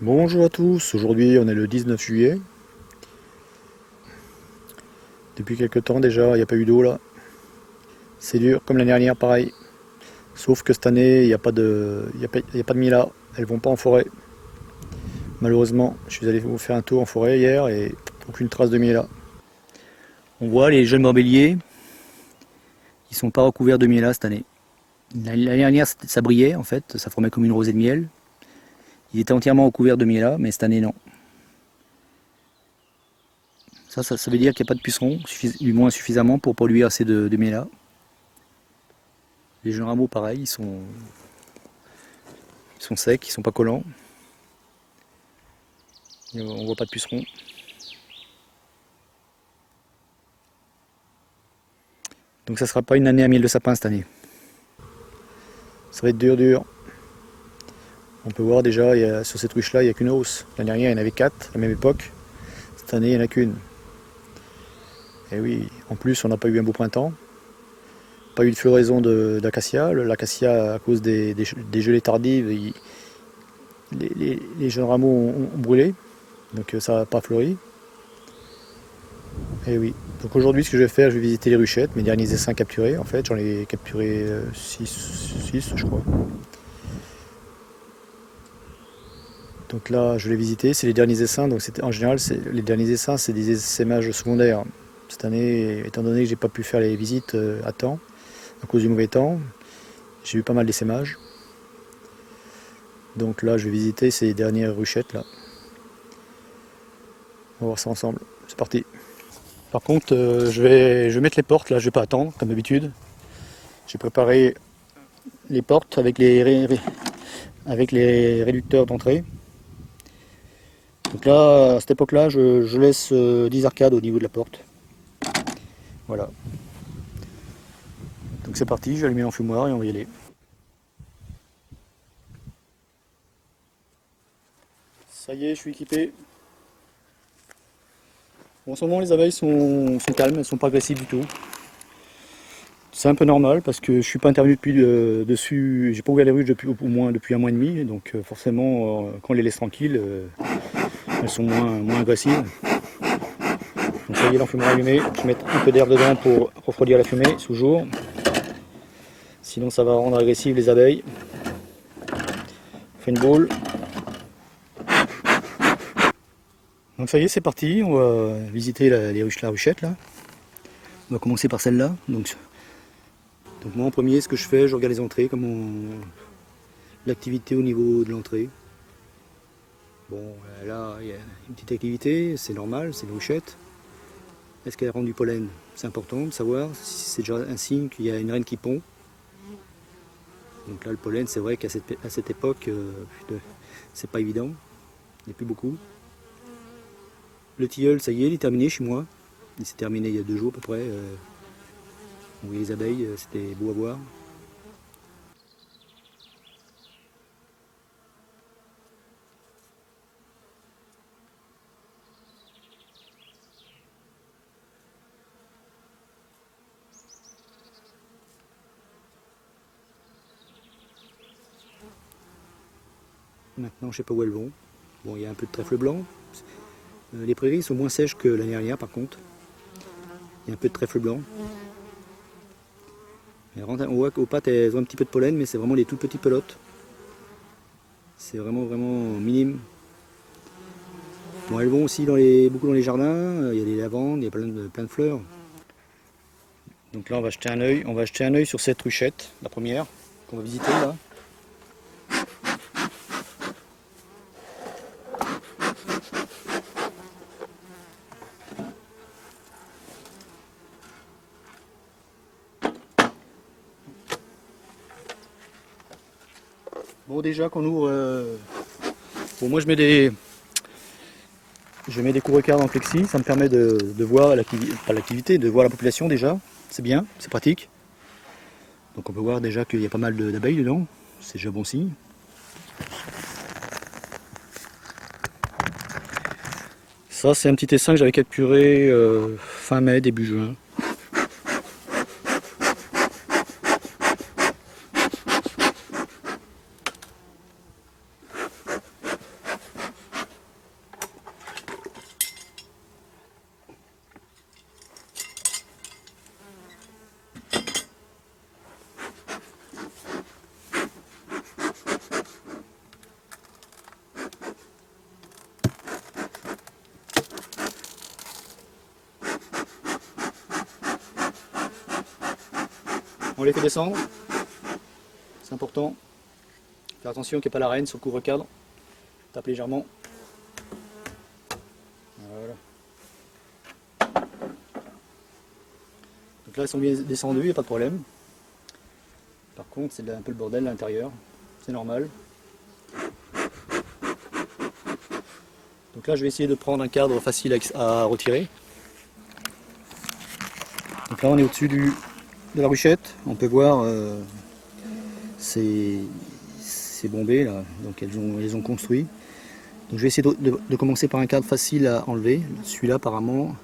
Bonjour à tous, aujourd'hui on est le 19 juillet. Depuis quelques temps déjà, il n'y a pas eu d'eau là. C'est dur, comme l'année dernière pareil. Sauf que cette année, il n'y a pas de, il y a pas de Mila. Elles vont pas en forêt. Malheureusement, je suis allé vous faire un tour en forêt hier et aucune trace de Mila. On voit les jeunes brebéliers, ils sont pas recouverts de Mila cette année. L'année dernière ça brillait en fait, ça formait comme une rosée de miel. Ils étaient entièrement recouverts de Mila, mais cette année non. Ça veut dire qu'il n'y a pas de pucerons, du moins suffisamment pour produire assez de Mila. Les jeunes rameaux pareil, ils sont secs, ils sont pas collants. Et on voit pas de pucerons. Donc ça sera pas une année à miel de sapin cette année. Ça va être dur. On peut voir déjà, sur cette ruche là, il n'y a qu'une hausse. L'année dernière, il y en avait 4 à la même époque. Cette année, il n'y en a qu'une. Et oui, en plus, on n'a pas eu un beau printemps. Pas eu de floraison d'acacia. L'acacia, à cause des gelées tardives, les jeunes rameaux ont brûlé. Donc ça n'a pas fleuri. Et oui. Donc aujourd'hui, ce que je vais faire, je vais visiter les ruchettes, mes derniers essaims capturés. En fait, j'en ai capturé 6 je crois. Donc là, je vais les visiter. C'est les derniers essaims. Donc en général, les derniers essaims, c'est des essaimages secondaires. Cette année, étant donné que j'ai pas pu faire les visites à temps, à cause du mauvais temps, j'ai eu pas mal d'essaimages. Donc là, je vais visiter ces dernières ruchettes là. On va voir ça ensemble. C'est parti. Par contre, je vais mettre les portes là. Je vais pas attendre comme d'habitude. J'ai préparé les portes avec les réducteurs d'entrée. Donc là, à cette époque-là, je laisse 10 arcades au niveau de la porte. Voilà. Donc c'est parti, je vais allumer l'enfumoir et on va y aller. Ça y est, je suis équipé. Bon, en ce moment, les abeilles sont calmes, elles sont pas agressives du tout. C'est un peu normal parce que je suis pas intervenu dessus, j'ai pas ouvert les ruches au moins depuis un mois et demi, donc forcément, quand on les laisse tranquilles, elles sont moins agressives. Donc ça y est, l'enfumoir allumé, je vais mettre un peu d'air dedans pour refroidir la fumée sous jour. Sinon ça va rendre agressives les abeilles. On fait une boule. Donc ça y est, c'est parti, on va visiter la ruchette là. On va commencer par celle-là. Donc moi en premier, ce que je fais, je regarde les entrées, l'activité au niveau de l'entrée. Bon, là il y a une petite activité, c'est normal, c'est une ruchette. Est-ce qu'elle rend du pollen? C'est important de savoir si c'est déjà un signe qu'il y a une reine qui pond. Donc là le pollen, c'est vrai qu'à cette époque, c'est pas évident, il n'y a plus beaucoup. Le tilleul, ça y est, il est terminé chez moi. Il s'est terminé il y a 2 jours à peu près. On voyait les abeilles, c'était beau à voir. Maintenant, je sais pas où elles vont. Bon, il y a un peu de trèfle blanc. Les prairies sont moins sèches que l'année dernière par contre. Il y a un peu de trèfle blanc. On voit qu'aux pattes elles ont un petit peu de pollen, mais c'est vraiment les tout petits pelotes. C'est vraiment minime. Bon, elles vont aussi beaucoup dans les jardins. Il y a des lavandes, il y a plein de fleurs. Donc là on va jeter un œil. On va jeter un œil sur cette ruchette, la première, qu'on va visiter là. Bon, déjà qu'on ouvre. Bon, moi je mets des couvre-écarts en plexi, ça me permet de voir l'activité, de voir la population déjà. C'est bien, c'est pratique. Donc on peut voir déjà qu'il y a pas mal d'abeilles dedans, c'est déjà bon signe. Ça c'est un petit essaim que j'avais capturé fin mai, début juin. On les fait descendre, c'est important. Faire attention qu'il n'y ait pas la reine sur le couvre-cadre. Tape légèrement. Voilà. Donc là ils sont bien descendus, il n'y a pas de problème. Par contre c'est un peu le bordel à l'intérieur, c'est normal. Donc là je vais essayer de prendre un cadre facile à retirer. Donc là on est au-dessus de la ruchette, on peut voir c'est bombé là, donc elles ont construit. Donc je vais essayer de commencer par un cadre facile à enlever. Celui-là apparemment,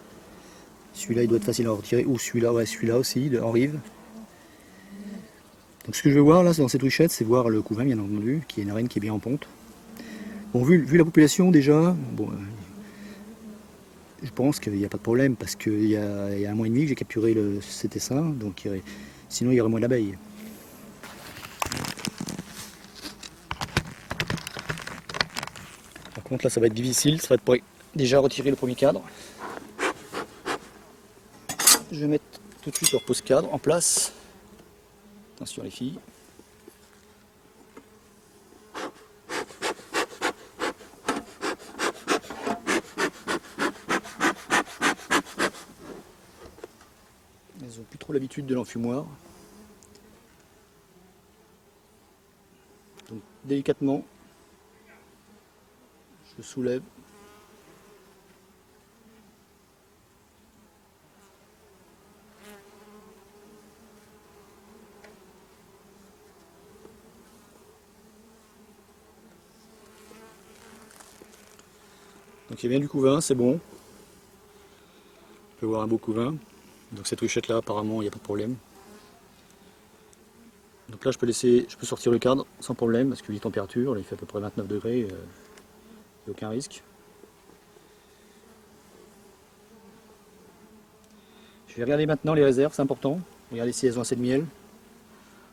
celui-là il doit être facile à retirer, ou celui-là, ouais, celui-là aussi en rive. Donc ce que je vais voir là dans cette ruchette, c'est voir le couvain bien entendu, qui est une reine qui est bien en ponte. Bon, vu la population déjà, bon, je pense qu'il n'y a pas de problème parce qu'il y a un mois et demi que j'ai capturé cet essaim, donc sinon il y aurait moins d'abeilles. Par contre là ça va être difficile, ça va être pour déjà retirer le premier cadre. Je vais mettre tout de suite le repose-cadre en place. Attention les filles. Elles n'ont plus trop l'habitude de l'enfumoir. Donc délicatement, je soulève. Donc il y a bien du couvain, c'est bon. On peut voir un beau couvain. Donc cette ruchette là apparemment il n'y a pas de problème. Donc là je peux sortir le cadre sans problème parce que les températures, il fait à peu près 29 degrés, il n'y a aucun risque. Je vais regarder maintenant les réserves, c'est important. Regardez si elles ont assez de miel.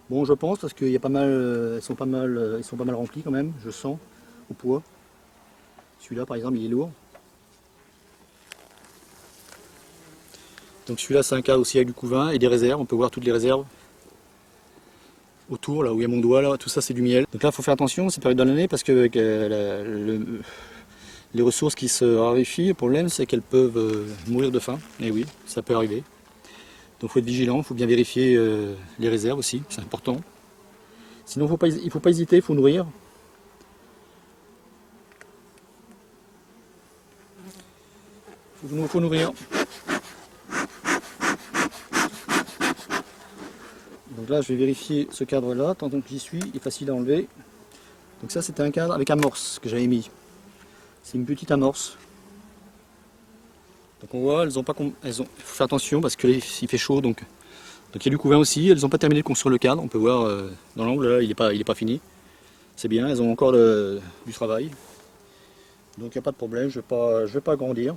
Bon je pense parce qu'il y a pas mal, elles sont pas mal remplies quand même, je sens au poids. Celui-là par exemple il est lourd. Donc celui-là c'est un cadre aussi avec du couvain et des réserves, on peut voir toutes les réserves. Autour, là où il y a mon doigt, là, tout ça c'est du miel. Donc là il faut faire attention cette période de l'année parce que avec les ressources qui se raréfient, le problème c'est qu'elles peuvent mourir de faim. Et oui, ça peut arriver. Donc il faut être vigilant, il faut bien vérifier les réserves aussi, c'est important. Sinon il ne faut pas hésiter, il faut nourrir. Il faut nourrir. Donc là je vais vérifier ce cadre là, tant que j'y suis, il est facile à enlever. Donc ça c'était un cadre avec amorce que j'avais mis. C'est une petite amorce. Donc on voit, il faut faire attention parce qu'il fait chaud, donc il y a du couvain aussi. Elles n'ont pas terminé de construire le cadre, on peut voir dans l'angle là, il n'est pas fini. C'est bien, elles ont encore du travail. Donc il n'y a pas de problème, je ne vais pas agrandir.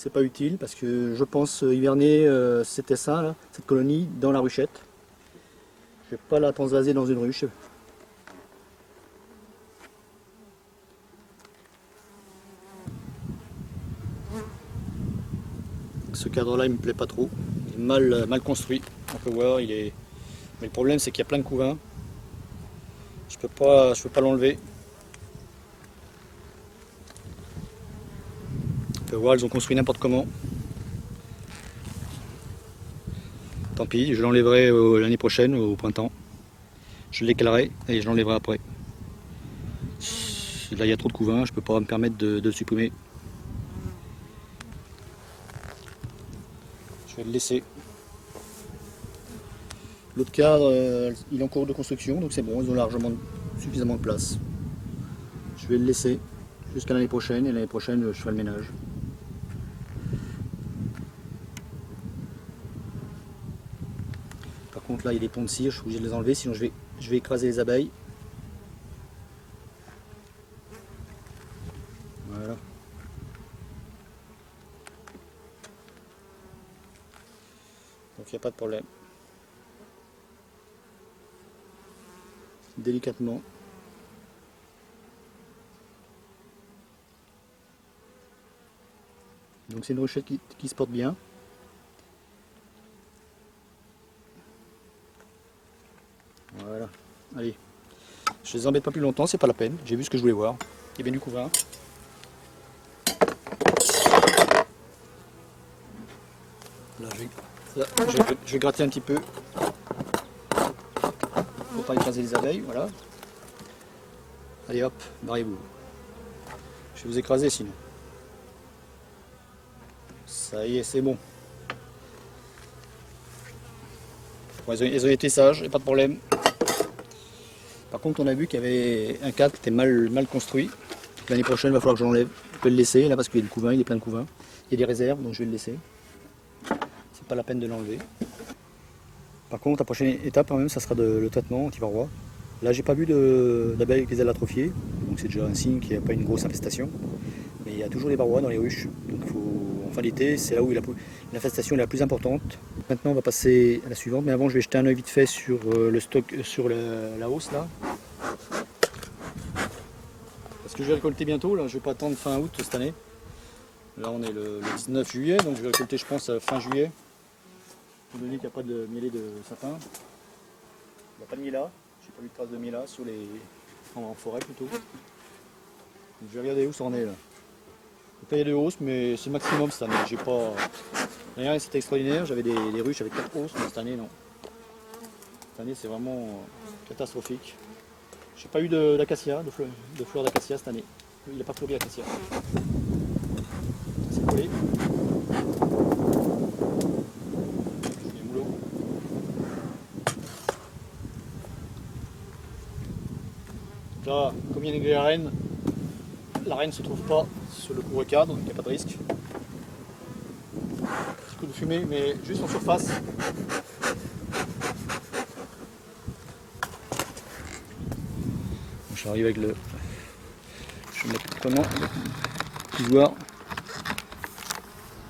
C'est pas utile parce que je pense hiverner cet essaim, là, cette colonie, dans la ruchette. Je ne vais pas la transvaser dans une ruche. Ce cadre-là, il me plaît pas trop. Il est mal construit. On peut voir, mais le problème, c'est qu'il y a plein de couvains. Je peux pas l'enlever. On peut voir, ils ont construit n'importe comment. Tant pis, je l'enlèverai l'année prochaine, au printemps. Je l'écalerai et je l'enlèverai après. Là, il y a trop de couvains, je peux pas me permettre de le supprimer. Je vais le laisser. L'autre cadre, il est en cours de construction, donc c'est bon, ils ont suffisamment de place. Je vais le laisser jusqu'à l'année prochaine, et l'année prochaine, je ferai le ménage. Par contre, là, il y a des ponts de cire, je suis obligé de les enlever, sinon je vais écraser les abeilles. Voilà. Donc il n'y a pas de problème. Délicatement. Donc c'est une ruchette qui se porte bien. Je les embête pas plus longtemps, c'est pas la peine. J'ai vu ce que je voulais voir. Il y a bien du couvain. Là, je vais gratter un petit peu pour pas écraser les abeilles. Voilà. Allez hop, barrez-vous. Je vais vous écraser sinon. Ça y est, c'est bon. Bon, elles ont été sages, et pas de problème. Par contre, on a vu qu'il y avait un cadre qui était mal construit. L'année prochaine, il va falloir que je l'enlève. Je peux le laisser là parce qu'il y a du couvain, il est plein de couvain. Il y a des réserves, donc je vais le laisser. C'est pas la peine de l'enlever. Par contre, la prochaine étape, quand même, ça sera le traitement anti-varroa. Là, j'ai pas vu d'abeilles avec les ailes atrophiées, donc c'est déjà un signe qu'il n'y a pas une grosse infestation. Mais il y a toujours des varrois dans les ruches, donc en fin d'été, c'est là où l'infestation est la plus importante. Maintenant, on va passer à la suivante, mais avant, je vais jeter un œil vite fait sur le stock, sur la hausse là. Parce que je vais récolter bientôt, là, je vais pas attendre fin août cette année. Là, on est le 19 juillet, donc je vais récolter, je pense, fin juillet. Étant donné qu'il n'y a pas de mielet de sapin. Il n'y a pas de miela, j'ai pas vu de trace de miela en forêt plutôt. Donc, je vais regarder où ça en est là. Il y a des hausses, mais c'est maximum cette année. J'ai pas. L'année dernière c'était extraordinaire, j'avais des ruches avec 4 hausses, mais cette année non. Cette année c'est vraiment catastrophique. J'ai pas eu d'acacia, de fleurs d'acacia cette année. Il n'a pas fleuri l'acacia. C'est collé. Des moulots. Là, comme il y a une la reine ne se trouve pas sur le couvre-cadre, donc il n'y a pas de risque. Petit coup de fumée, mais juste en surface. J'arrive avec le. Je vais mettre vraiment le pisoir.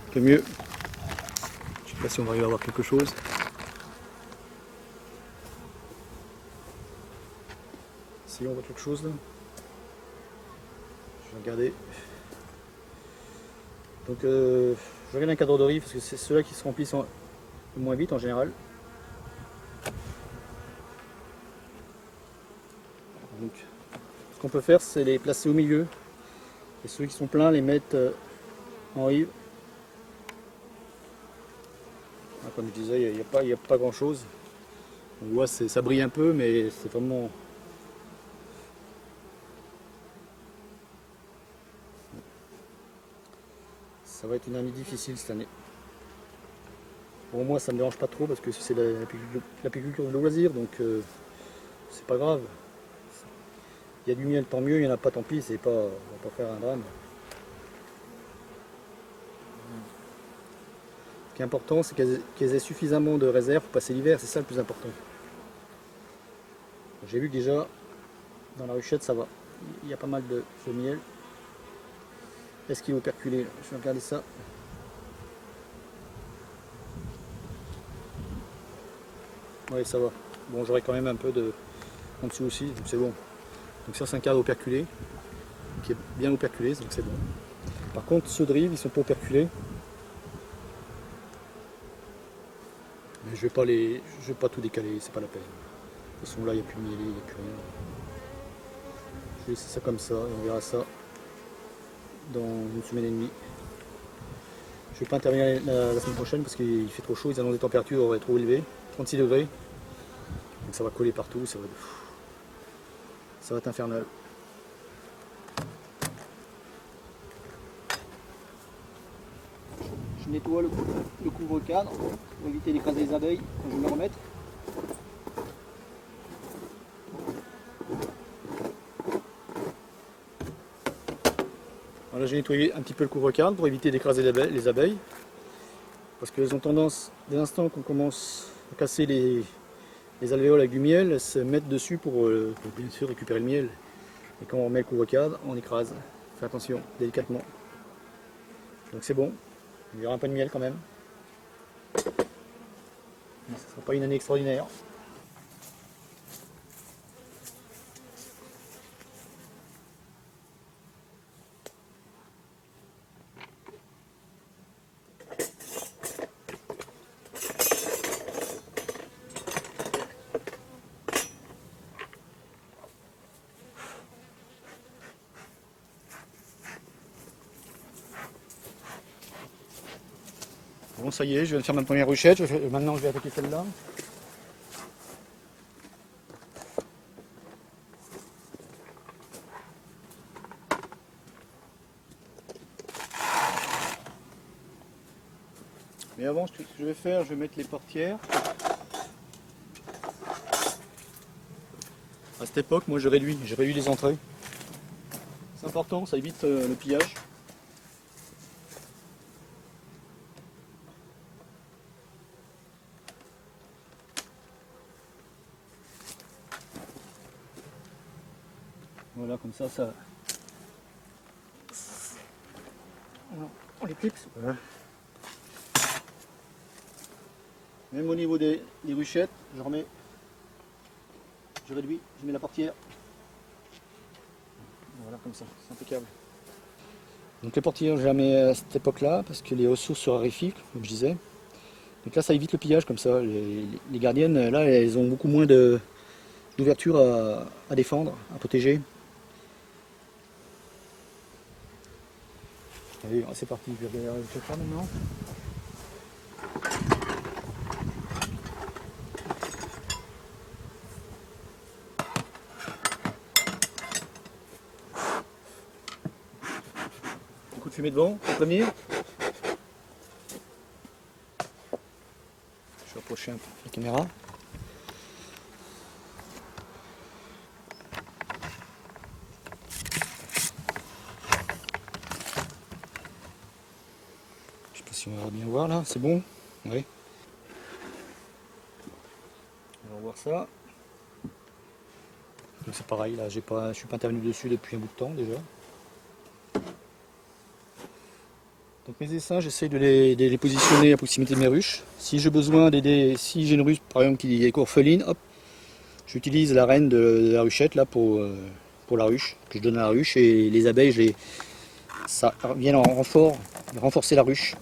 Un peu mieux. Je ne sais pas si on va arriver à voir quelque chose. Si on voit quelque chose là. Je vais regarder. Donc je regarde un cadre de riz parce que c'est ceux-là qui se remplissent le moins vite en général. Donc ce qu'on peut faire c'est les placer au milieu. Et ceux qui sont pleins les mettre en rive. Ah, comme je disais, il n'y a pas grand chose. On voit ça brille un peu mais c'est vraiment. Ça va être une année difficile cette année. Bon, moi ça me dérange pas trop parce que c'est l'apiculture de loisir, donc c'est pas grave. Il y a du miel, tant mieux, il n'y en a pas, tant pis, on va pas faire un drame. Ce qui est important, c'est qu'elles aient suffisamment de réserves pour passer l'hiver, c'est ça le plus important. J'ai vu que déjà, dans la ruchette, ça va. Il y a pas mal de miel. Est-ce qu'il est operculé? Je vais regarder ça. Oui, ça va. Bon, j'aurai quand même un peu en dessous aussi, donc c'est bon. Donc ça, c'est un cadre operculé, qui est bien operculé, donc c'est bon. Par contre, ceux de rive, ils sont pas operculés. Mais je vais pas tout décaler, c'est pas la peine. De toute façon, là, il n'y a plus de mielé, il n'y a plus rien. Je vais laisser ça comme ça, et on verra ça dans une semaine et demie. Je ne vais pas intervenir la semaine prochaine parce qu'il fait trop chaud, ils annoncent des températures trop élevées, 36 degrés. Donc ça va coller partout, ça va être infernal. Je nettoie le couvre-cadre pour éviter d'écraser les abeilles quand je vais le remettre. Voilà, j'ai nettoyé un petit peu le couvre-cadre pour éviter d'écraser les abeilles. Parce qu'elles ont tendance, dès l'instant qu'on commence à casser les alvéoles avec du miel, elles se mettent dessus pour bien sûr récupérer le miel. Et quand on met le couvre-cadre, on écrase. Fais attention, délicatement. Donc c'est bon, il y aura un peu de miel quand même. Mais ce ne sera pas une année extraordinaire. Bon, ça y est, je viens de faire ma première ruchette. Maintenant, je vais attaquer celle-là. Mais avant, ce que je vais faire, je vais mettre les portières. À cette époque, moi, j'ai réduit les entrées. C'est important, ça évite le pillage. Voilà, comme ça, on les clipse. Voilà. Même au niveau des ruchettes, je réduis, je mets la portière. Voilà, comme ça, c'est impeccable. Donc les portières, je les mets à cette époque-là, parce que les ressources se raréfient, comme je disais. Donc là, ça évite le pillage, comme ça. Les gardiennes, là, elles ont beaucoup moins d'ouverture à défendre, à protéger. Allez, c'est parti, je vais regarder le faire maintenant. Un coup de fumée devant, pour prévenir. Je vais approcher un peu la caméra. Je sais pas si on va bien voir là, c'est bon? Oui. On va voir ça. Donc c'est pareil, là je suis pas intervenu dessus depuis un bout de temps déjà. Donc mes essaims, j'essaye de les positionner à proximité de mes ruches. Si j'ai besoin d'aider, si j'ai une ruche par exemple qui est orpheline, hop, j'utilise la reine de la ruchette là pour la ruche, que je donne à la ruche, et les abeilles, ça vient en renforcer la ruche.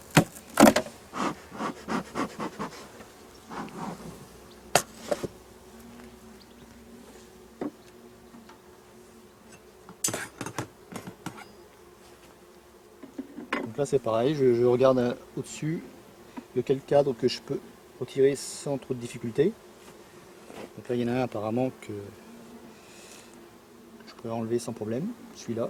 Donc là c'est pareil, je regarde au-dessus lequel cadre que je peux retirer sans trop de difficulté. Donc là il y en a un apparemment que je peux enlever sans problème, celui-là.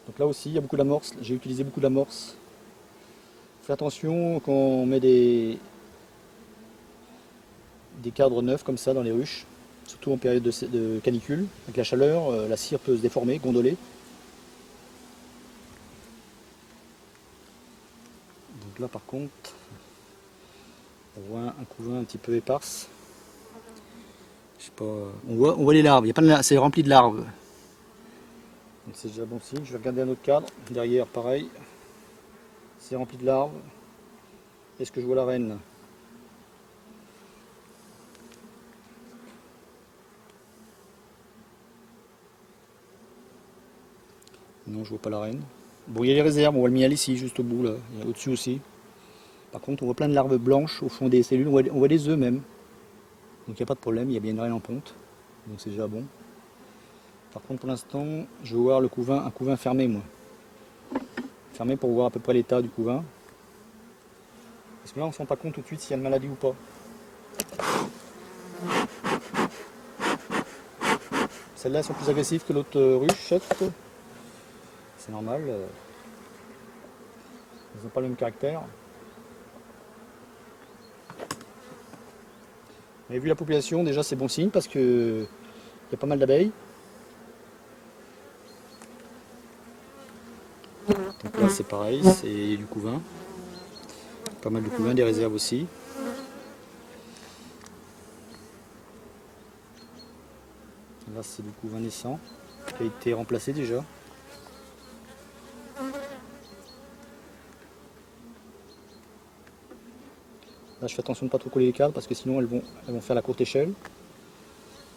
Donc là aussi il y a beaucoup d'amorces, j'ai utilisé beaucoup d'amorces. Fais attention quand on met des cadres neufs comme ça dans les ruches, surtout en période de canicule. Avec la chaleur, la cire peut se déformer, gondoler. Donc là par contre, on voit un couvain un petit peu éparse. Je sais pas, on voit les larves, c'est rempli de larves. Donc c'est déjà bon signe. Je vais regarder un autre cadre, derrière pareil, c'est rempli de larves. Est-ce que je vois la reine? Non, je vois pas la reine. Bon, il y a les réserves, on voit le miel ici, juste au bout, là, et au-dessus aussi. Par contre, on voit plein de larves blanches au fond des cellules, on voit des œufs même. Donc il n'y a pas de problème, il y a bien une reine en ponte, donc c'est déjà bon. Par contre, pour l'instant, je vais voir un couvain fermé, moi. Fermé pour voir à peu près l'état du couvain. Parce que là, on ne se rend pas compte tout de suite s'il y a une maladie ou pas. Celles-là sont plus agressives que l'autre ruchette. C'est normal. Elles n'ont pas le même caractère. Mais vu la population, déjà c'est bon signe parce que il y a pas mal d'abeilles. Donc là c'est pareil, c'est du couvain. Pas mal de couvain, des réserves aussi. Là c'est du couvain naissant qui a été remplacé déjà. Là je fais attention de ne pas trop coller les cadres parce que sinon elles vont faire la courte échelle.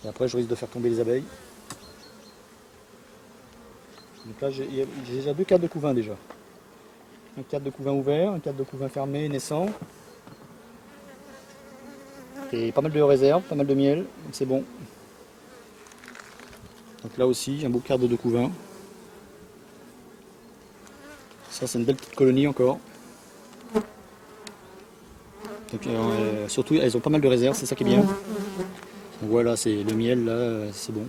Et après je risque de faire tomber les abeilles. Donc là j'ai déjà deux cadres de couvain déjà. Un cadre de couvain ouvert, un cadre de couvain fermé, naissant. Et pas mal de réserves, pas mal de miel, donc c'est bon. Donc là aussi, un beau cadre de couvain. Ça c'est une belle petite colonie encore. Donc, surtout elles ont pas mal de réserves, c'est ça qui est bien. Donc voilà, c'est le miel là, c'est bon.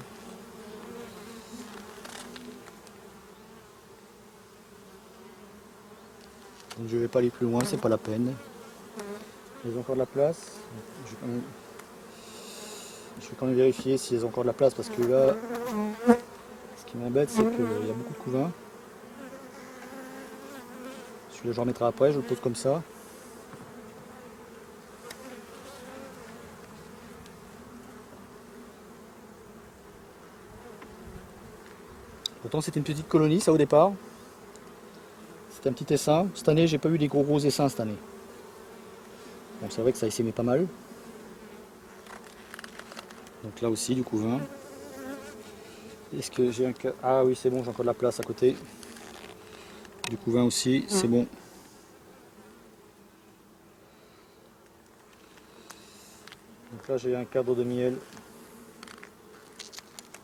Donc je vais pas aller plus loin, c'est pas la peine. Elles ont encore de la place. Je vais quand même vérifier si elles ont encore de la place parce que là, ce qui m'embête c'est qu'il y a beaucoup de couvains. Celui-là je le remettrai après, je le pose comme ça. Pourtant c'était une petite colonie ça au départ. C'était un petit essaim. Cette année j'ai pas eu des gros essaims cette année. Bon c'est vrai que ça essaimait pas mal. Donc là aussi du couvain. Est-ce que j'ai un cas? Ah oui c'est bon, j'ai encore de la place à côté. Du couvain aussi, c'est bon. Donc là j'ai un cadre de miel.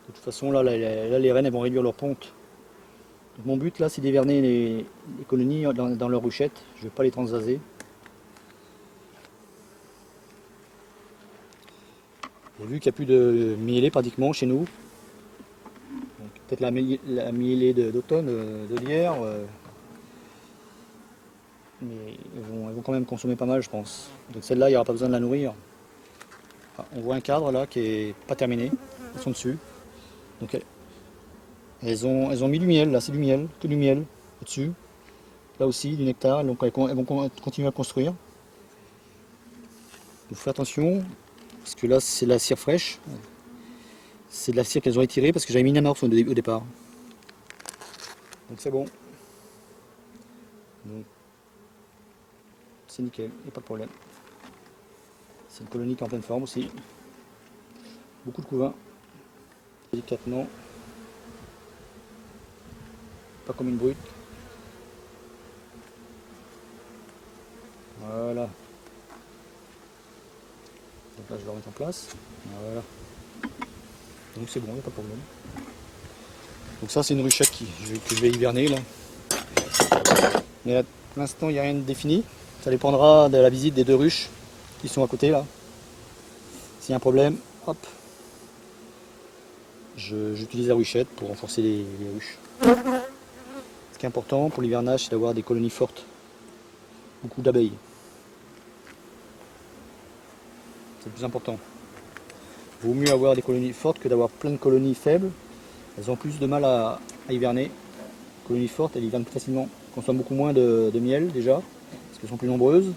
De toute façon là les reines elles vont réduire leur ponte. Donc, mon but là c'est d'hiverner les colonies dans leur ruchette. Je ne vais pas les transvaser. Et vu qu'il n'y a plus de mielée pratiquement chez nous, peut-être la mielée d'automne, de lierre, mais elles vont quand même consommer pas mal je pense. Donc celle-là il n'y aura pas besoin de la nourrir. Ah, on voit un cadre là qui est pas terminé, elles sont dessus. Donc elles ont mis du miel, là c'est du miel, que du miel au-dessus. Là aussi du nectar, donc elles vont continuer à construire. Il faut faire attention, parce que là c'est de la cire fraîche. C'est de la cire qu'elles ont étirée parce que j'avais mis une amorce au départ. Donc c'est bon. Donc c'est nickel, il n'y a pas de problème. C'est une colonie qui est en pleine forme aussi. Beaucoup de couvains. Délicatement. Pas comme une brute. Voilà. Donc là je vais le remettre en place. Voilà. Donc c'est bon, il n'y a pas de problème. Donc ça c'est une ruchette que je vais hiverner là. Mais pour l'instant il n'y a rien de défini. Ça dépendra de la visite des deux ruches qui sont à côté là. S'il y a un problème, hop, j'utilise la ruchette pour renforcer les ruches. Ce qui est important pour l'hivernage c'est d'avoir des colonies fortes. Beaucoup d'abeilles. C'est le plus important. Il vaut mieux avoir des colonies fortes que d'avoir plein de colonies faibles. Elles ont plus de mal à hiverner. Les colonies fortes, elles hivernent plus facilement. Elles consomment beaucoup moins de miel déjà, parce qu'elles sont plus nombreuses.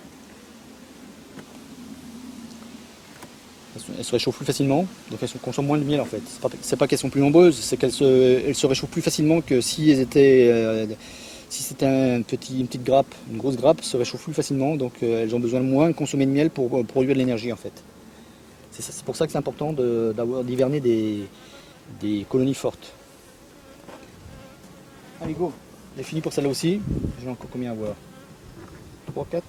Elles se réchauffent plus facilement, donc elles consomment moins de miel en fait. C'est pas qu'elles sont plus nombreuses, c'est qu'elles se réchauffent plus facilement que si elles étaient... si c'était une petite grappe, une grosse grappe, se réchauffe plus facilement, donc elles ont besoin de moins de consommer de miel pour produire de l'énergie en fait. C'est pour ça que c'est important d'hiverner des colonies fortes. Allez go, j'ai fini pour celle-là aussi. J'ai encore combien à voir? 3, 4